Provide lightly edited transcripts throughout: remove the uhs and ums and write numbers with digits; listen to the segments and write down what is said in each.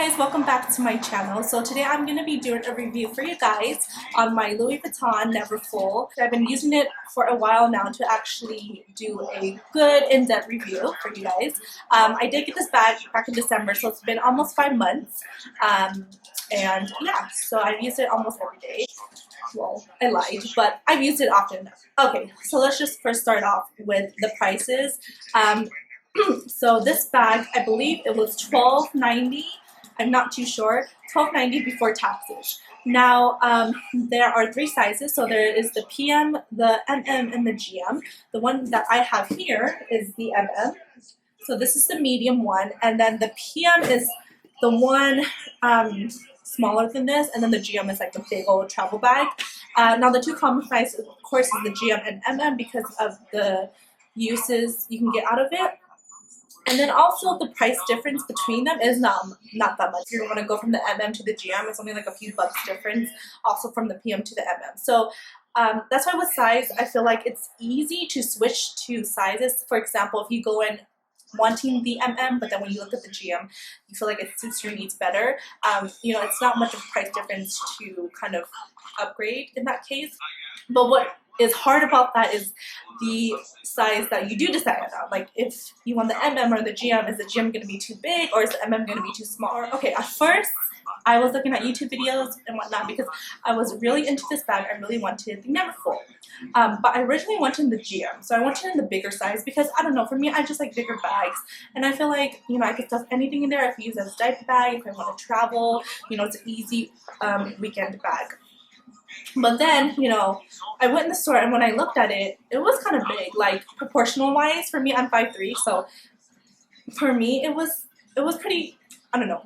guys, welcome back to my channel. So today I'm going to be doing a review for you guys on my Louis Vuitton Neverfull. I've been using it for a while now to actually do a good in-depth review for you guys. I did get this bag back in December, so it's been almost 5 months. And yeah, so I've used it almost every day. Well, I lied, but I've used it often. Okay, so let's just first start off with the prices. So this bag, I believe it was $12.90. I'm not too sure. $12.90 before taxes. Now, there are 3 sizes. So there is the PM, the MM, and the GM. The one that I have here is the MM. So this is the medium one. And then the PM is the one smaller than this. And then the GM is like the big old travel bag. Now, the 2 common sizes, of course, is the GM and MM because of the uses you can get out of it. And then also the price difference between them is not that much. If you want to go from the MM to the GM, it's only like a few bucks difference. Also from the PM to the MM. So that's why with size, I feel like it's easy to switch to sizes. For example, if you go in wanting the MM, but then when you look at the GM, you feel like it suits your needs better. You know, it's not much of a price difference to kind of upgrade in that case. But what is hard about that is the size that you do decide on. Like if you want the MM or the GM, is the GM going to be too big or is the MM going to be too small? Okay, at first I was looking at YouTube videos and whatnot because I was really into this bag. I really wanted the Neverfull. But I originally wanted the GM. So I wanted in the bigger size because, I don't know, for me, I just like bigger bags. And I feel like, you know, I could stuff anything in there. I could use it as a diaper bag if I want to travel. You know, it's an easy weekend bag. But then, you know, I went in the store and when I looked at it, it was kind of big, like proportional wise. For me, I'm 5'3", so for me, it was pretty, I don't know,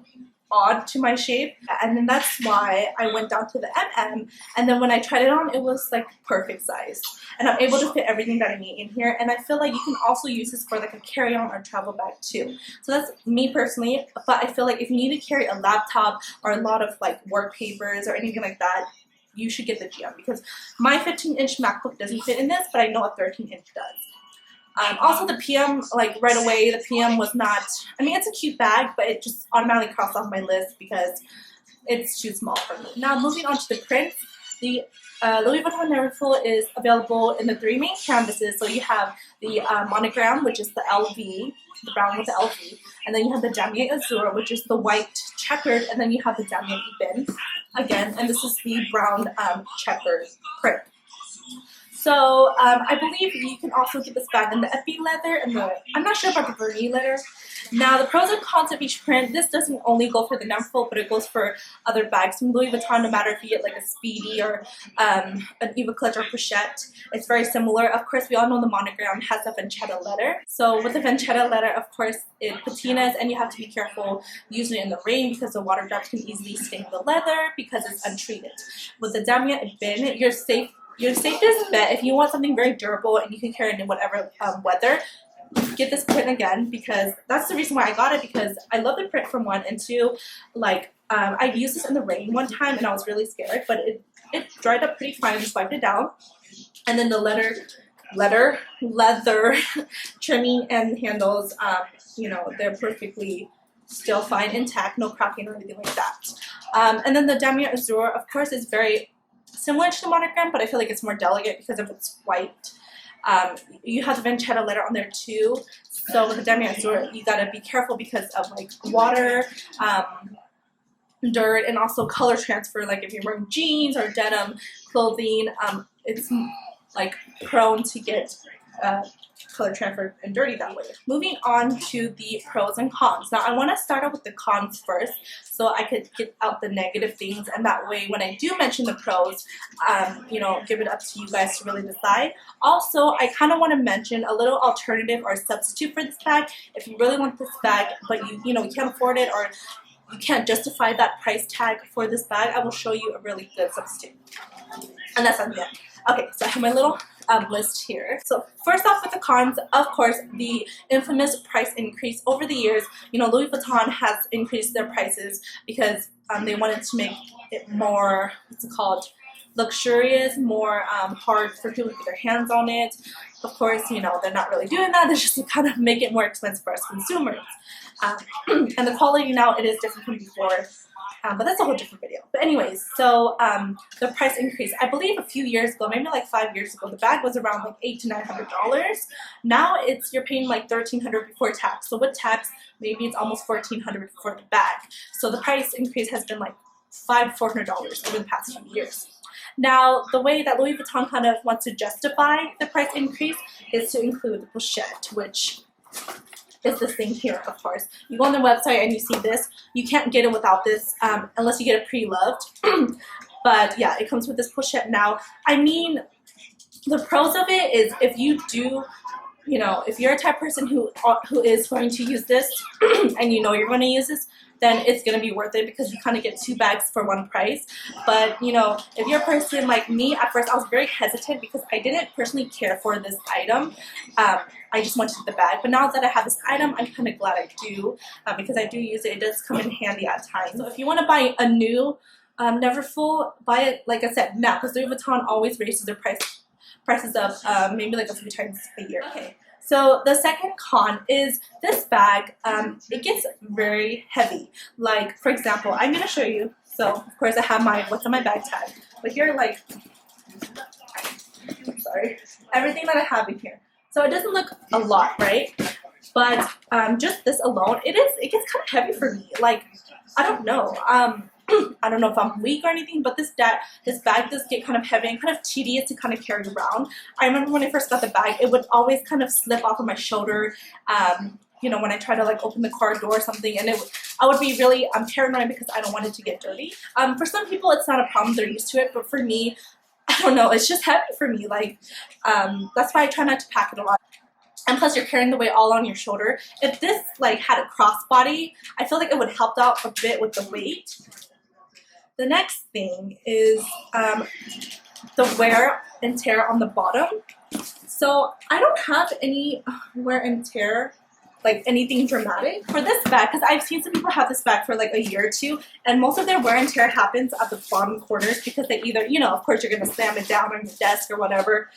odd to my shape. And then that's why I went down to the MM. And then when I tried it on, it was like perfect size. And I'm able to fit everything that I need in here. And I feel like you can also use this for like a carry-on or travel bag too. So that's me personally. But I feel like if you need to carry a laptop or a lot of like work papers or anything like that, you should get the GM because my 15-inch MacBook doesn't fit in this, but I know a 13-inch does. Also, the PM, like right away, the PM was not, I mean, it's a cute bag, but it just automatically crossed off my list because it's too small for me. Now, moving on to the prints, the Louis Vuitton Neverfull is available in the 3 main canvases. So you have the monogram, which is the LV, the brown with the LV, and then you have the Damier Azur, which is the white checkered, and then you have the Damier Ebene again, and this is the brown checkered print. So I believe you can also get this bag in the Epi leather and the, I'm not sure about the Vernis leather. Now the pros and cons of each print, this doesn't only go for the Neverfull, but it goes for other bags from Louis Vuitton, no matter if you get like a Speedy or an Eva Clutch or Pochette. It's very similar. Of course, we all know the monogram has a Vachetta letter. So with the Vachetta letter, of course, it patinas and you have to be careful using it in the rain because the water drops can easily stain the leather because it's untreated. With the Damier Ebene, you're safe. Your safest bet, if you want something very durable and you can carry it in whatever weather, get this print again because that's the reason why I got it, because I love the print from 1 and 2. Like, I used this in the rain one time and I was really scared, but it dried up pretty fine. I just wiped it down. And then the leather trimming and handles, you know, they're perfectly still fine, intact, no cracking or anything like that. And then the Damier Azur, of course, is very similar to the monogram, but I feel like it's more delicate because of its white. You have the Vachetta letter on there too. So with the Damier Azur, you gotta be careful because of like water, dirt, and also color transfer. Like if you're wearing jeans or denim clothing, it's like prone to get color transfer and dirty that way. Moving on to the pros and cons. Now I want to start out with the cons first so I could get out the negative things, and that way when I do mention the pros, you know, give it up to you guys to really decide. Also, I kind of want to mention a little alternative or substitute for this bag. If you really want this bag but you know you can't afford it or you can't justify that price tag for this bag, I will show you a really good substitute. And that's on the end. Okay, so I have my little list here. So first off with the cons, of course, the infamous price increase over the years. You know, Louis Vuitton has increased their prices because they wanted to make it more, what's it called, luxurious, more hard for people to get their hands on it. Of course, you know, they're not really doing that. They're just to kind of make it more expensive for us consumers. And the quality now, it is different from before. But that's a whole different video. But anyways, so the price increase. I believe a few years ago, maybe like 5 years ago, the bag was around like $800 to $900. Now you're paying like $1,300 before tax. So with tax, maybe it's almost $1,400 for the bag. So the price increase has been like $500 to $400 over the past few years. Now, the way that Louis Vuitton kind of wants to justify the price increase is to include the pochette, which is this thing here, of course. You go on the website and you see this. You can't get it without this unless you get it pre-loved. But yeah, it comes with this pochette now. I mean, the pros of it is if you do, you know, if you're a type of person who is going to use this and you know you're going to use this, then it's going to be worth it because you kind of get 2 bags for 1 price. But, you know, if you're a person like me, at first I was very hesitant because I didn't personally care for this item. I just wanted the bag. But now that I have this item, I'm kind of glad I do because I do use it. It does come in handy at times. So if you want to buy a new Neverfull, buy it, like I said, now, because Louis Vuitton always raises their prices up maybe like a few times a year. Okay. So the second con is this bag, it gets very heavy. Like, for example, I'm going to show you. So, of course, I have my what's on my bag tag. But here, like, sorry, everything that I have in here. So it doesn't look a lot, right? But just this alone, it gets kind of heavy for me. Like, I don't know. I don't know if I'm weak or anything, but this bag does get kind of heavy and kind of tedious to kind of carry around. I remember when I first got the bag, it would always kind of slip off of my shoulder, you know, when I try to like open the car door or something, and I would be really paranoid because I don't want it to get dirty. For some people, it's not a problem. They're used to it, but for me, I don't know. It's just heavy for me. Like, that's why I try not to pack it a lot. And plus, you're carrying the weight all on your shoulder. If this like had a crossbody, I feel like it would help out a bit with the weight. The next thing is the wear and tear on the bottom. So I don't have any wear and tear, like anything dramatic for this bag, because I've seen some people have this bag for like a year or 2, and most of their wear and tear happens at the bottom corners because they either, you know, of course you're going to slam it down on your desk or whatever.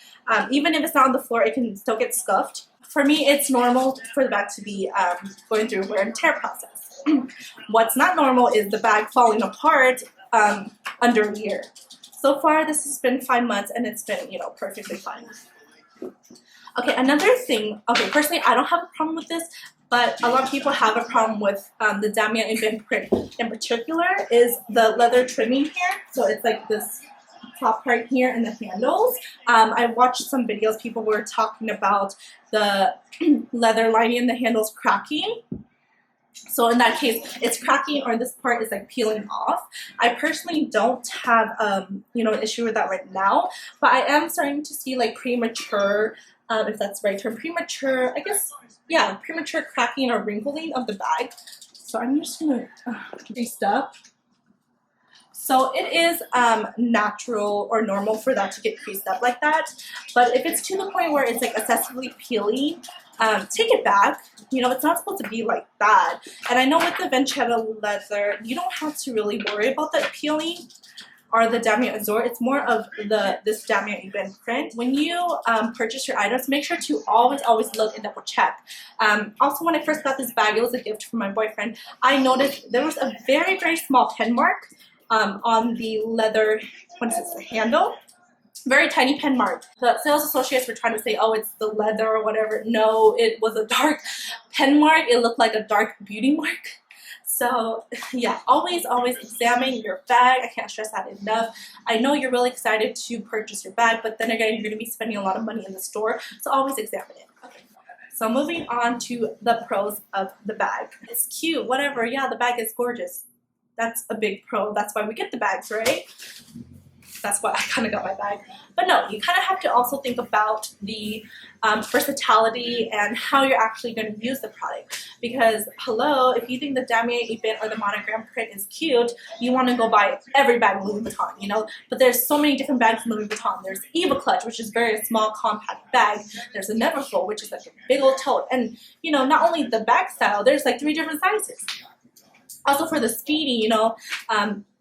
Even if it's not on the floor, it can still get scuffed. For me, it's normal for the bag to be going through a wear and tear process. What's not normal is the bag falling apart under a year. So far, this has been 5 months, and it's been, you know, perfectly fine. Okay, another thing. Okay, personally, I don't have a problem with this, but a lot of people have a problem with the Damien Ebene print. In particular, is the leather trimming here. So it's like this top part here and the handles. I watched some videos. People were talking about the leather lining and the handles cracking. So in that case, it's cracking or this part is like peeling off. I personally don't have, you know, an issue with that right now, but I am starting to see like premature, if that's the right term, premature, I guess, yeah, premature cracking or wrinkling of the bag. So I'm just gonna crease up. So it is natural or normal for that to get creased up like that. But if it's to the point where it's like excessively peeling, take it back. You know, it's not supposed to be like that. And I know with the Vuitton leather, you don't have to really worry about that peeling or the Damien Azur. It's more of this Damien Ebene print. When you purchase your items, make sure to always look and double check. Also, when I first got this bag, it was a gift from my boyfriend. I noticed there was a very, very small pen mark on the leather, what is this, the handle? Very tiny pen mark. The sales associates were trying to say, oh, it's the leather or whatever. No, it was a dark pen mark. It looked like a dark beauty mark. So yeah, always examine your bag. I can't stress that enough. I know you're really excited to purchase your bag, but then again, you're going to be spending a lot of money in the store. So always examine it. Okay. So moving on to the pros of the bag. It's cute, whatever. Yeah, the bag is gorgeous. That's a big pro. That's why we get the bags, right? That's why I kind of got my bag. But no, you kind of have to also think about the versatility and how you're actually going to use the product. Because, hello, if you think the Damien Ebene or the monogram print is cute, you want to go buy every bag in Louis Vuitton, you know? But there's so many different bags in Louis Vuitton. There's Eva Clutch, which is very small, compact bag. There's a Neverfull, which is like a big old tote. And, you know, not only the bag style, there's like 3 different sizes. Also for the Speedy, you know,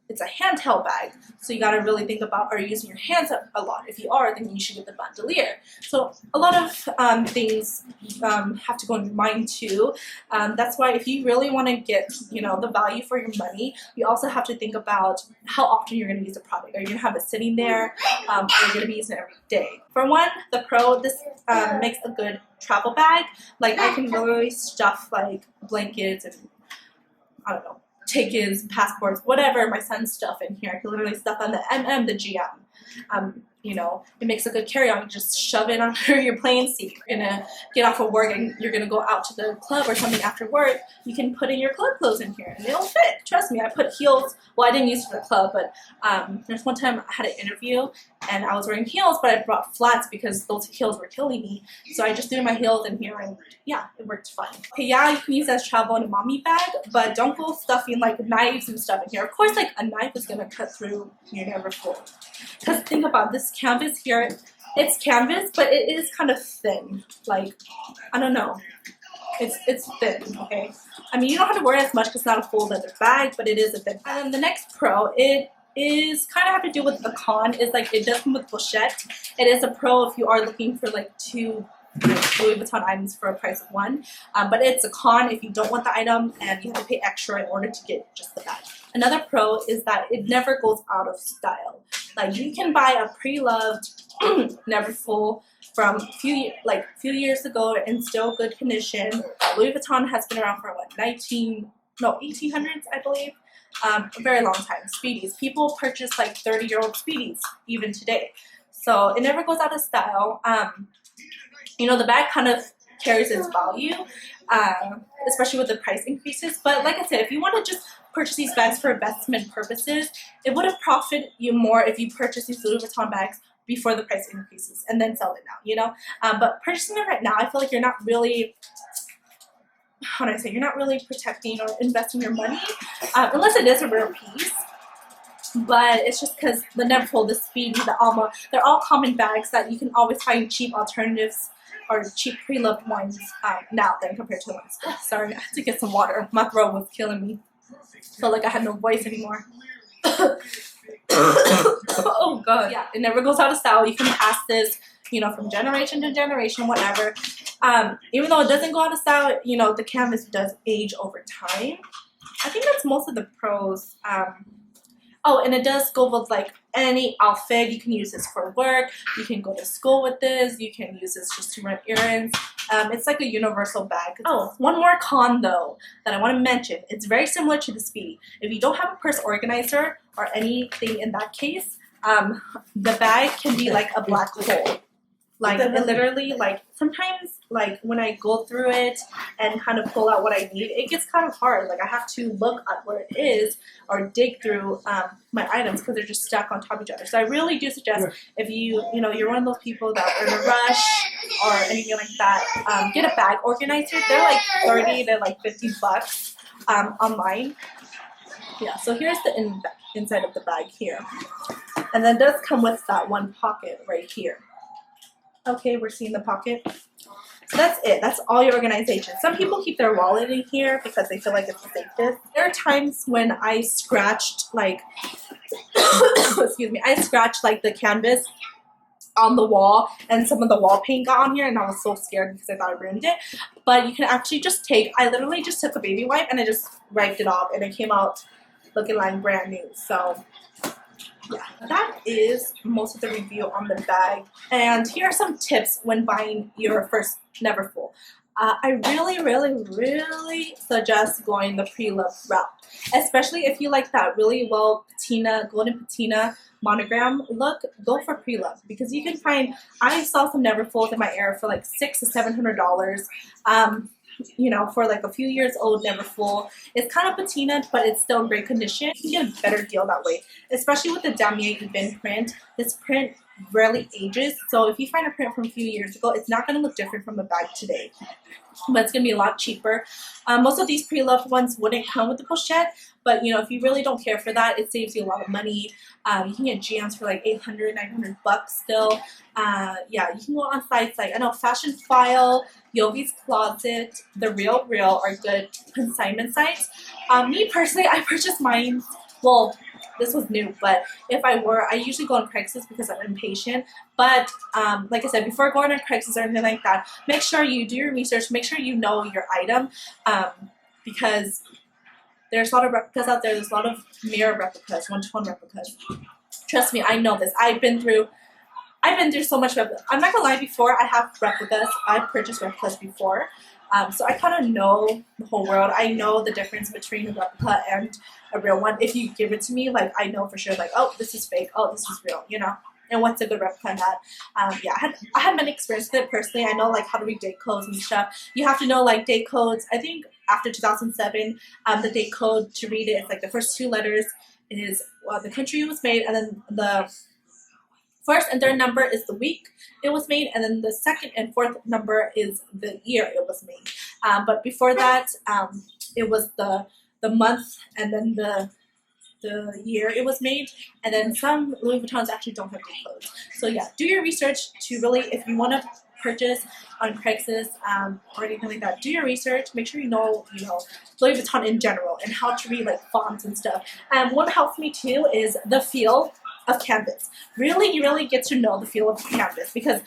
it's a handheld bag, so you got to really think about, are you using your hands a lot? If you are, then you should get the bandolier. So a lot of things have to go in your mind too. That's why if you really want to get, you know, the value for your money, you also have to think about how often you're going to use the product. Are you going to have it sitting there? Are you going to be using it every day? For one, the Pro, this makes a good travel bag. Like I can literally stuff like blankets and I don't know, tickets, passports, whatever, my son's stuff in here. I can literally stuff on the the GM. You know, it makes a good carry-on. You just shove it under your plane seat. You're gonna get off of work and you're gonna go out to the club or something after work. You can put in your club clothes in here and it'll fit. Trust me, I put heels. Well, I didn't use it for the club, but there's one time I had an interview and I was wearing heels, but I brought flats because those heels were killing me. So I just threw my heels in here and yeah, it worked fine. Okay, yeah, you can use it as travel in a mommy bag, but don't go stuffing like knives and stuff in here. Of course, like a knife is gonna cut through your Neverfull. Because think about this canvas here, it's canvas, but it is kind of thin. Like, I don't know. It's thin, okay? I mean, you don't have to worry as much because it's not a full leather bag, but it is a thin. And the next Pro, it is kind of have to do with the con, is like it does come with pochette. It is a Pro if you are looking for like two Louis Vuitton items for a price of one, but it's a con if you don't want the item and you have to pay extra in order to get just the bag. Another Pro is that it never goes out of style. Like you can buy a pre-loved Neverfull from a few years ago in still good condition. Louis Vuitton has been around for what, 1800s, I believe. A very long time. Speedies. People purchase like 30-year-old Speedies even today. So it never goes out of style. You know, the bag kind of carries its value, especially with the price increases. But like I said, if you want to just purchase these bags for investment purposes, it would have profited you more if you purchase these Louis Vuitton bags before the price increases and then sell it now, you know? But purchasing it right now, I feel like you're not really, how do I say, you're not really protecting or investing your money, unless it is a rare piece. But it's just because the Neverfull, the Speedy, the Alma, they're all common bags that you can always find cheap alternatives or cheap pre-loved ones now than compared to the ones. Sorry, I had to get some water. My throat was killing me. Felt like I had no voice anymore. Oh god. Yeah, it never goes out of style. You can pass this, you know, from generation to generation, whatever. Even though it doesn't go out of style, you know, the canvas does age over time. I think that's most of the Pros. Oh, and it does go with like any outfit. You can use this for work. You can go to school with this. You can use this just to run errands. It's like a universal bag. Oh, one more con though that I want to mention. It's very similar to the Speedy. If you don't have a purse organizer or anything in that case, the bag can be like a black hole. Like it literally, like sometimes, like when I go through it and kind of pull out what I need, it gets kind of hard. Like I have to look at where it is or dig through my items because they're just stuck on top of each other. So I really do suggest if you're one of those people that are in a rush or anything like that, get a bag organizer. They're like 30 to like 50 bucks online. Yeah. So here's the inside of the bag here, and then it does come with that one pocket right here. Okay, we're seeing the pocket. So that's it. That's all your organization. Some people keep their wallet in here because they feel like it's the safest. There are times when I scratched like, excuse me, I scratched like the canvas on the wall and some of the wall paint got on here and I was so scared because I thought I ruined it. But you can actually just I literally just took a baby wipe and I just wiped it off and it came out looking like brand new. So yeah, that is most of the review on the bag. And here are some tips when buying your first Neverfull. I really suggest going the pre-loved route, especially if you like that really well patina, golden patina monogram look. Go for pre-loved because you can find. I saw some Neverfulls in my area for like $600 to $700. You know, for like a few years old Neverfull. It's kind of patina, but it's still in great condition. You can get a better deal that way, especially with the damier even print. This print rarely ages, so if you find a print from a few years ago, it's not going to look different from the bag today, but it's going to be a lot cheaper. Most of these pre-loved ones wouldn't come with the pochette, but you know, if you really don't care for that, it saves you a lot of money. You can get GMs for like 800, 900 bucks still. Yeah, you can go on sites like, I know, Fashion File, Yogi's Closet, The Real are good consignment sites. Me personally, I purchased mine, well, this was new, but if I were, I usually go on Craigslist because I'm impatient. But like I said, before going on Craigslist or anything like that, make sure you do your research, make sure you know your item, because there's a lot of replicas out there. There's a lot of mirror replicas, one-to-one replicas. Trust me, I know this. I've been through so much replica. I'm not gonna lie, before I have replicas, I've purchased replicas before. So I kind of know the whole world. I know the difference between a replica and a real one. If you give it to me, like, I know for sure, like, oh, this is fake, oh, this is real, you know, and what's a good replica and that. Yeah, I had many experiences with it personally. I know, like, how to read date codes and stuff. You have to know, like, date codes. I think after 2007, the date code to read it is, like, the first 2 letters is the country it was made, and then the first and third number is the week it was made, and then the second and fourth number is the year it was made. But before that, it was the month and then the year it was made, and then some Louis Vuittons actually don't have date codes. So yeah, do your research to really, if you want to purchase on Craigslist or anything like that, do your research. Make sure you know Louis Vuitton in general and how to read, like, fonts and stuff. What helps me too is the feel of canvas. Really, you really get to know the feel of canvas, because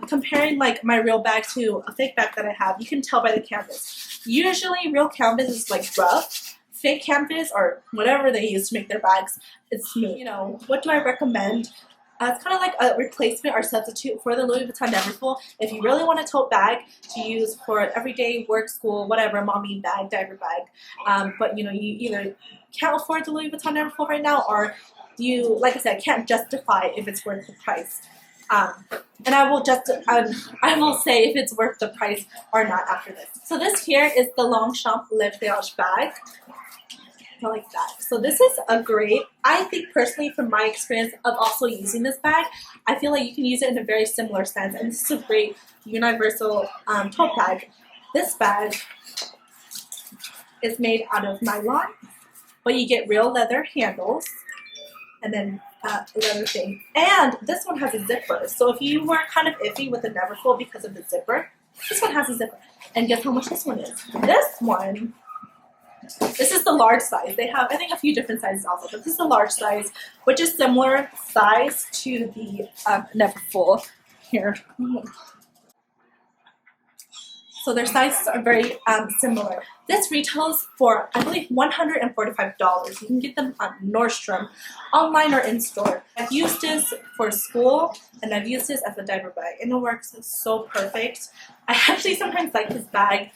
comparing, like, my real bag to a fake bag that I have, you can tell by the canvas. Usually real canvas is, like, rough. Fake canvas, or whatever they use to make their bags, it's smooth. You know, what do I recommend? It's kind of like a replacement or substitute for the Louis Vuitton Neverfull. If you really want a tote bag to use for everyday work, school, whatever, mommy bag, diaper bag, but you know, you either can't afford the Louis Vuitton Neverfull right now, or you, like I said, can't justify if it's worth the price. And I will say if it's worth the price or not after this. So this here is the Longchamp Le Voyage bag. I like that. So this is a great, I think personally, from my experience of also using this bag, I feel like you can use it in a very similar sense, and this is a great universal tote bag. This bag is made out of nylon, but you get real leather handles, and then leather thing. And this one has a zipper. So if you were kind of iffy with the Neverfull because of the zipper, this one has a zipper. And guess how much this one is? This is the large size. They have, I think, a few different sizes also, but this is the large size, which is similar size to the Neverfull here. So their sizes are very similar. This retails for, I believe, $145. You can get them on Nordstrom, online or in store. I've used this for school, and I've used this as a diaper bag, and it works so perfect. I actually sometimes like this bag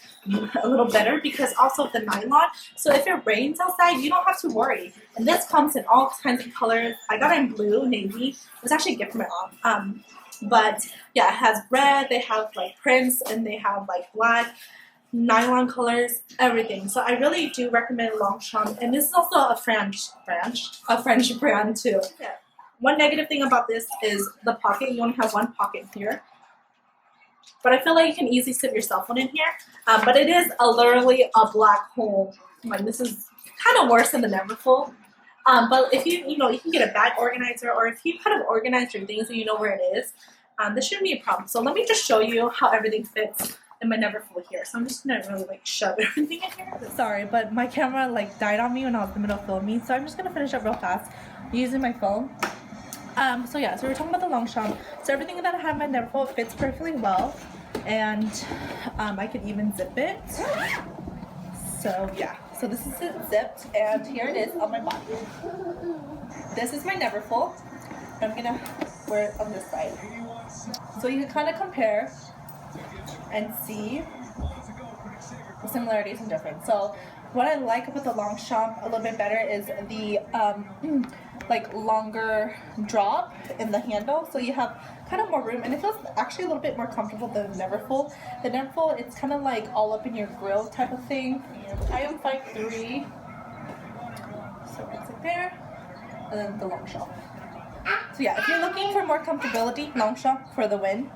a little better because also of the nylon. So if it rains outside, you don't have to worry. And this comes in all kinds of colors. I got it in blue, navy. It was actually a gift from my mom. But yeah, it has red, they have like prints, and they have like black, nylon colors, everything. So I really do recommend Longchamp, and this is also a French brand too. Yeah. One negative thing about this is the pocket. You only have one pocket here, but I feel like you can easily sit your cell phone in here. But it is literally a black hole. Like, this is kind of worse than the Neverfull. But if you can get a bag organizer, or if you kind of organize your things and you know where it is, this shouldn't be a problem. So let me just show you how everything fits in my Neverfull here. So I'm just gonna really like shove everything in here. Sorry, but my camera like died on me when I was in the middle of filming, so I'm just gonna finish up real fast using my phone. So yeah, so we're talking about the Longchamp. So everything that I have in my Neverfull fits perfectly well, and I could even zip it. So yeah, so this is it zipped, and here it is on my body. This is my Neverfull. I'm gonna wear it on this side. So you can kind of compare and see the similarities and difference. So what I like about the Longchamp a little bit better is the like longer drop in the handle, so you have kind of more room, and it feels actually a little bit more comfortable than the Neverfull. The Neverfull, it's kind of like all up in your grill type of thing. I am 5'3", so it's like there, and then the Longchamp. So yeah, if you're looking for more comfortability, Longchamp for the win.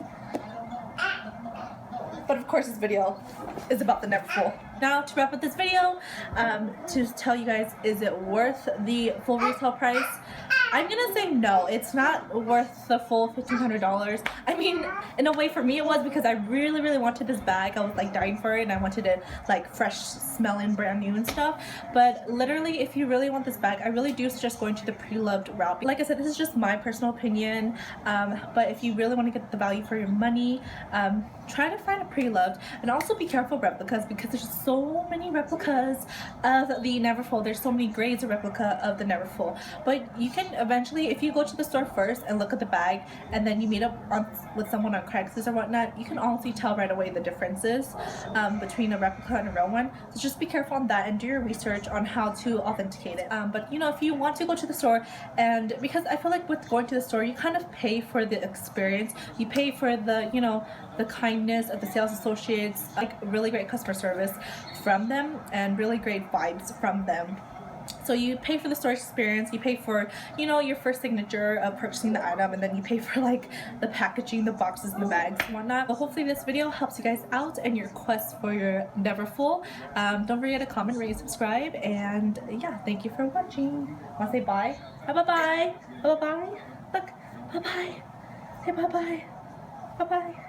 But of course, this video is about the Neverfull. Now, to wrap up this video, to tell you guys, is it worth the full retail price? I'm gonna say no. It's not worth the full $1,500. I mean, in a way for me it was, because I really, really wanted this bag. I was like dying for it, and I wanted it like fresh smelling, brand new and stuff. But literally, if you really want this bag, I really do suggest going to the pre-loved route. Like I said, this is just my personal opinion. But if you really want to get the value for your money, try to find a pre-loved, and also be careful of replicas, because there's so many replicas of the Neverfull. There's so many grades of replica of the Neverfull. But you can eventually, if you go to the store first and look at the bag, and then you meet up with someone on Craigslist or whatnot, you can honestly tell right away the differences between a replica and a real one. So just be careful on that and do your research on how to authenticate it. But you know, if you want to go to the store, and because I feel like with going to the store, you kind of pay for the experience. You pay for the, you know, the kindness of the sales associates, like really great customer service from them and really great vibes from them. So you pay for the store experience, you pay for, you know, your first signature of purchasing the item, and then you pay for like the packaging, the boxes, and the bags and whatnot. But hopefully this video helps you guys out in your quest for your Neverfull. Don't forget to comment, rate, subscribe, and yeah, thank you for watching. Want to say bye? Bye-bye. Bye-bye. Look, bye-bye. Say bye-bye. Bye-bye.